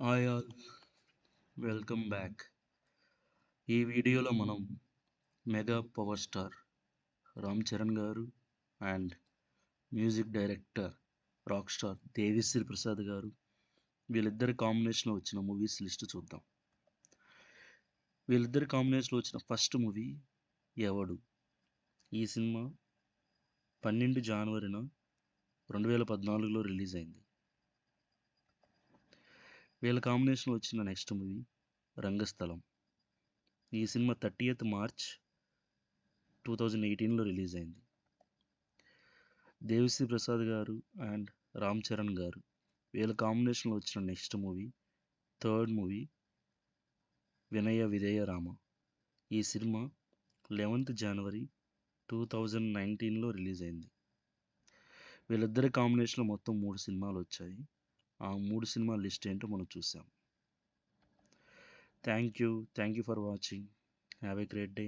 Hi all, welcome back. ఈ వీడియోలో మనం mega power star Ram Charan గారు and music director rock star Devi Sri Prasad గారు వీళ్ళిద్దరి కాంబినేషన్లో వచ్చిన మూవీస్ లిస్ట్ చూద్దాం. వీళ్ళిద్దరి కాంబినేషన్లో వచ్చిన ఫస్ట్ మూవీ ఎవడు. ఈ సినిమా 12 జనవరిన 2014లో రిలీజ్ అయింది. వీళ్ళ కాంబినేషన్లో వచ్చిన నెక్స్ట్ మూవీ రంగస్థలం. ఈ సినిమా 30th మార్చ్ 2018లో రిలీజ్ అయింది. దేవిశ్రీ ప్రసాద్ గారు అండ్ రామ్ చరణ్ గారు వీళ్ళ కాంబినేషన్లో వచ్చిన next movie third movie Vinaya Vidheya Rama. ఈ సినిమా 11th జనవరి 2019లో రిలీజ్ అయింది. వీళ్ళిద్దరి కాంబినేషన్లో మొత్తం 3 సినిమాలు వచ్చాయి. ఆ 3 సినిమాల లిస్ట్ ఏంటో మనం చూసాం. Thank you for watching. Have a great day.